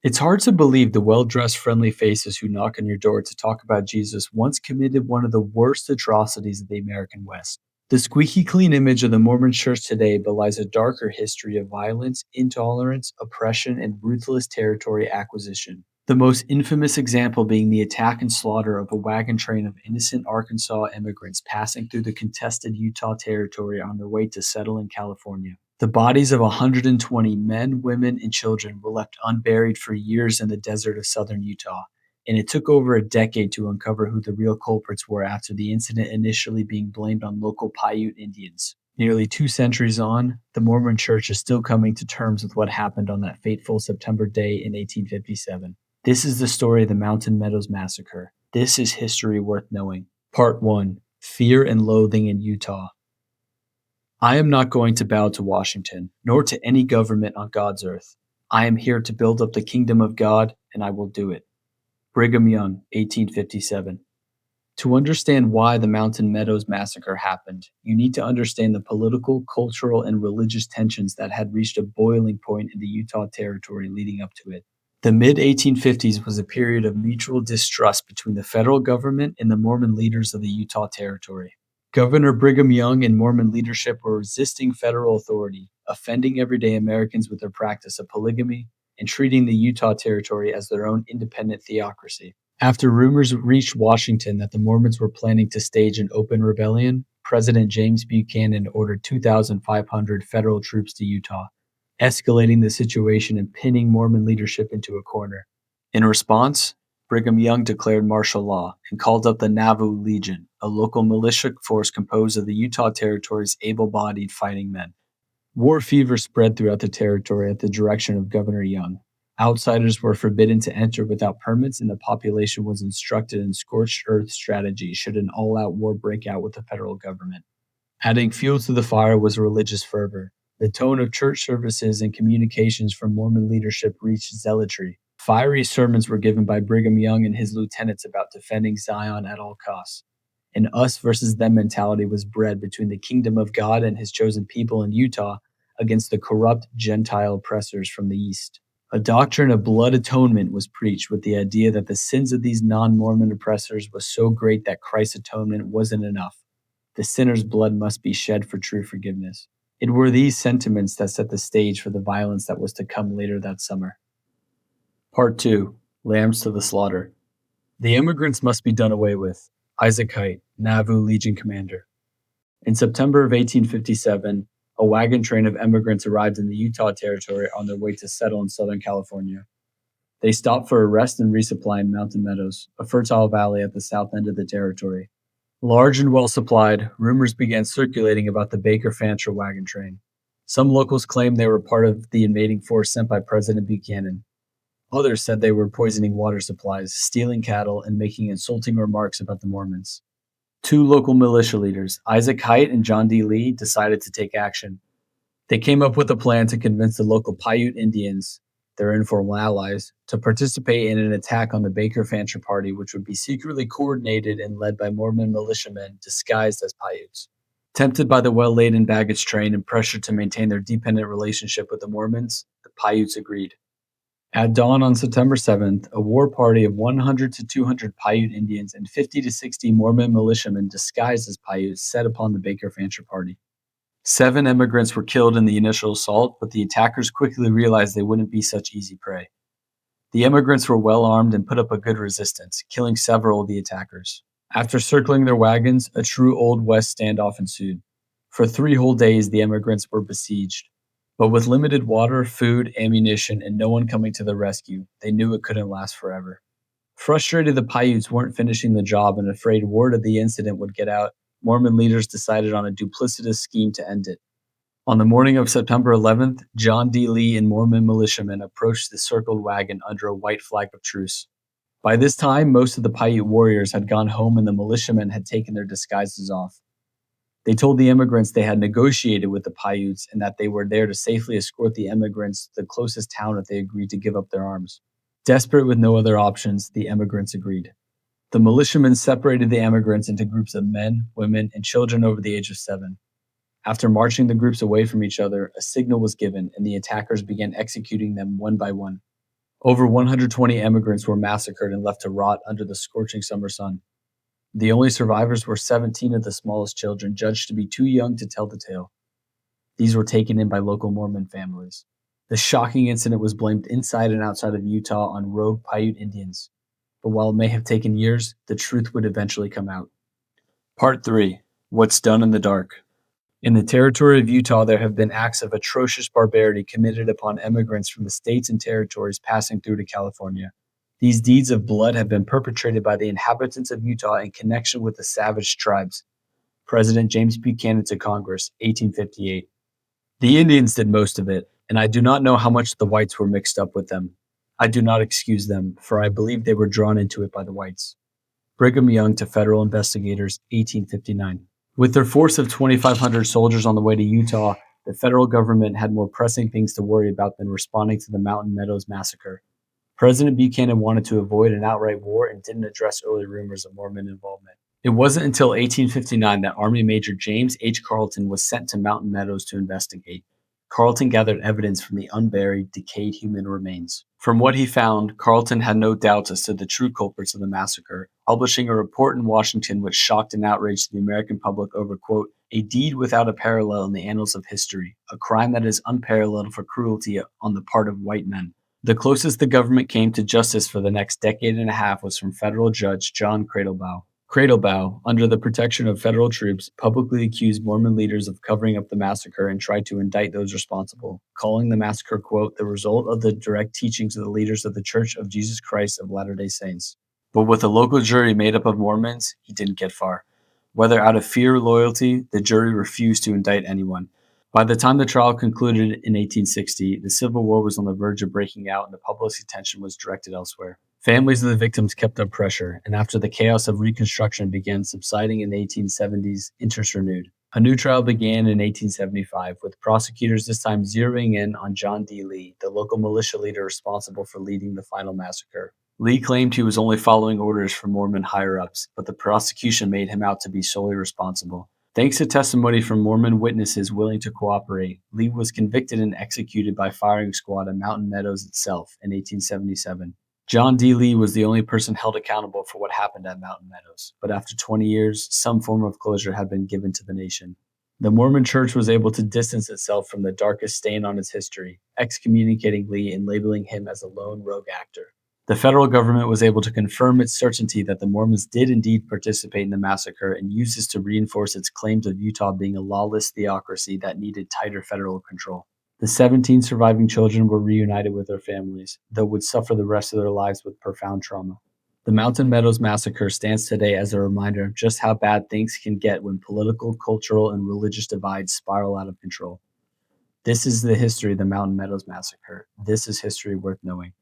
It's hard to believe the well-dressed, friendly faces who knock on your door to talk about Jesus once committed one of the worst atrocities of the American West. The squeaky clean image of the Mormon Church today belies a darker history of violence, intolerance, oppression, and ruthless territory acquisition. The most infamous example being the attack and slaughter of a wagon train of innocent Arkansas immigrants passing through the contested Utah territory on their way to settle in California. The bodies of 120 men, women, and children were left unburied for years in the desert of southern Utah, and it took over a decade to uncover who the real culprits were after the incident initially being blamed on local Paiute Indians. Nearly 2 centuries on, the Mormon Church is still coming to terms with what happened on that fateful September day in 1857. This is the story of the Mountain Meadows Massacre. This is history worth knowing. Part 1: Fear and Loathing in Utah. I am not going to bow to Washington, nor to any government on God's earth. I am here to build up the kingdom of God, and I will do it. Brigham Young, 1857. To understand why the Mountain Meadows Massacre happened, you need to understand the political, cultural, and religious tensions that had reached a boiling point in the Utah Territory leading up to it. The mid-1850s was a period of mutual distrust between the federal government and the Mormon leaders of the Utah Territory. Governor Brigham Young and Mormon leadership were resisting federal authority, offending everyday Americans with their practice of polygamy, and treating the Utah Territory as their own independent theocracy. After rumors reached Washington that the Mormons were planning to stage an open rebellion, President James Buchanan ordered 2,500 federal troops to Utah, escalating the situation and pinning Mormon leadership into a corner. In response, Brigham Young declared martial law and called up the Nauvoo Legion, a local militia force composed of the Utah Territory's able-bodied fighting men. War fever spread throughout the territory at the direction of Governor Young. Outsiders were forbidden to enter without permits, and the population was instructed in scorched earth strategy should an all-out war break out with the federal government. Adding fuel to the fire was religious fervor. The tone of church services and communications from Mormon leadership reached zealotry. Fiery sermons were given by Brigham Young and his lieutenants about defending Zion at all costs. An us versus them mentality was bred between the kingdom of God and his chosen people in Utah against the corrupt Gentile oppressors from the east. A doctrine of blood atonement was preached with the idea that the sins of these non-Mormon oppressors was so great that Christ's atonement wasn't enough. The sinner's blood must be shed for true forgiveness. It were these sentiments that set the stage for the violence that was to come later that summer. Part 2: Lambs to the Slaughter. The immigrants must be done away with. Isaac Height, Nauvoo Legion commander. In September of 1857, a wagon train of immigrants arrived in the Utah Territory on their way to settle in Southern California. They stopped for a rest and resupply in Mountain Meadows, a fertile valley at the south end of the territory. Large and well supplied, rumors began circulating about the Baker Fancher wagon train. Some locals claimed they were part of the invading force sent by President Buchanan. Others said they were poisoning water supplies, stealing cattle, and making insulting remarks about the Mormons. Two local militia leaders, Isaac Height and John D. Lee, decided to take action. They came up with a plan to convince the local Paiute Indians, their informal allies, to participate in an attack on the Baker Fancher party, which would be secretly coordinated and led by Mormon militiamen disguised as Paiutes. Tempted by the well-laden baggage train and pressured to maintain their dependent relationship with the Mormons, the Paiutes agreed. At dawn on September 7th, a war party of 100 to 200 Paiute Indians and 50 to 60 Mormon militiamen disguised as Paiutes set upon the Baker Fancher party. 7 immigrants were killed in the initial assault, but the attackers quickly realized they wouldn't be such easy prey. The immigrants were well armed and put up a good resistance, killing several of the attackers. After circling their wagons, a true Old West standoff ensued. For 3 whole days, the immigrants were besieged. But with limited water, food, ammunition, and no one coming to the rescue, they knew it couldn't last forever. Frustrated the Paiutes weren't finishing the job and afraid word of the incident would get out, Mormon leaders decided on a duplicitous scheme to end it. On the morning of September 11th, John D. Lee and Mormon militiamen approached the circled wagon under a white flag of truce. By this time, most of the Paiute warriors had gone home and the militiamen had taken their disguises off. They told the immigrants they had negotiated with the Paiutes and that they were there to safely escort the immigrants to the closest town if they agreed to give up their arms. Desperate with no other options, the immigrants agreed. The militiamen separated the immigrants into groups of men, women, and children over the age of 7. After marching the groups away from each other, a signal was given and the attackers began executing them one by one. Over 120 immigrants were massacred and left to rot under the scorching summer sun. The only survivors were 17 of the smallest children, judged to be too young to tell the tale. These were taken in by local Mormon families. The shocking incident was blamed inside and outside of Utah on rogue Paiute Indians. But while it may have taken years, the truth would eventually come out. Part 3: What's Done in the Dark. In the territory of Utah, there have been acts of atrocious barbarity committed upon immigrants from the states and territories passing through to California. These deeds of blood have been perpetrated by the inhabitants of Utah in connection with the savage tribes. President James Buchanan to Congress, 1858. The Indians did most of it, and I do not know how much the whites were mixed up with them. I do not excuse them, for I believe they were drawn into it by the whites. Brigham Young to federal investigators, 1859. With their force of 2,500 soldiers on the way to Utah, the federal government had more pressing things to worry about than responding to the Mountain Meadows Massacre. President Buchanan wanted to avoid an outright war and didn't address early rumors of Mormon involvement. It wasn't until 1859 that Army Major James H. Carleton was sent to Mountain Meadows to investigate. Carleton gathered evidence from the unburied, decayed human remains. From what he found, Carleton had no doubts as to the true culprits of the massacre, publishing a report in Washington which shocked and outraged the American public over, quote, a deed without a parallel in the annals of history, a crime that is unparalleled for cruelty on the part of white men. The closest the government came to justice for the next decade and a half was from federal judge John Cradlebaugh. Cradlebaugh, under the protection of federal troops, publicly accused Mormon leaders of covering up the massacre and tried to indict those responsible, calling the massacre, quote, the result of the direct teachings of the leaders of the Church of Jesus Christ of Latter-day Saints. But with a local jury made up of Mormons, he didn't get far. Whether out of fear or loyalty, the jury refused to indict anyone. By the time the trial concluded in 1860, the Civil War was on the verge of breaking out and the public's attention was directed elsewhere. Families of the victims kept up pressure, and after the chaos of Reconstruction began subsiding in the 1870s, interest renewed. A new trial began in 1875, with prosecutors this time zeroing in on John D. Lee, the local militia leader responsible for leading the final massacre. Lee claimed he was only following orders from Mormon higher-ups, but the prosecution made him out to be solely responsible. Thanks to testimony from Mormon witnesses willing to cooperate, Lee was convicted and executed by firing squad at Mountain Meadows itself in 1877. John D. Lee was the only person held accountable for what happened at Mountain Meadows, but after 20 years, some form of closure had been given to the nation. The Mormon Church was able to distance itself from the darkest stain on its history, excommunicating Lee and labeling him as a lone rogue actor. The federal government was able to confirm its certainty that the Mormons did indeed participate in the massacre and use this to reinforce its claims of Utah being a lawless theocracy that needed tighter federal control. The 17 surviving children were reunited with their families, though would suffer the rest of their lives with profound trauma. The Mountain Meadows Massacre stands today as a reminder of just how bad things can get when political, cultural, and religious divides spiral out of control. This is the history of the Mountain Meadows Massacre. This is history worth knowing.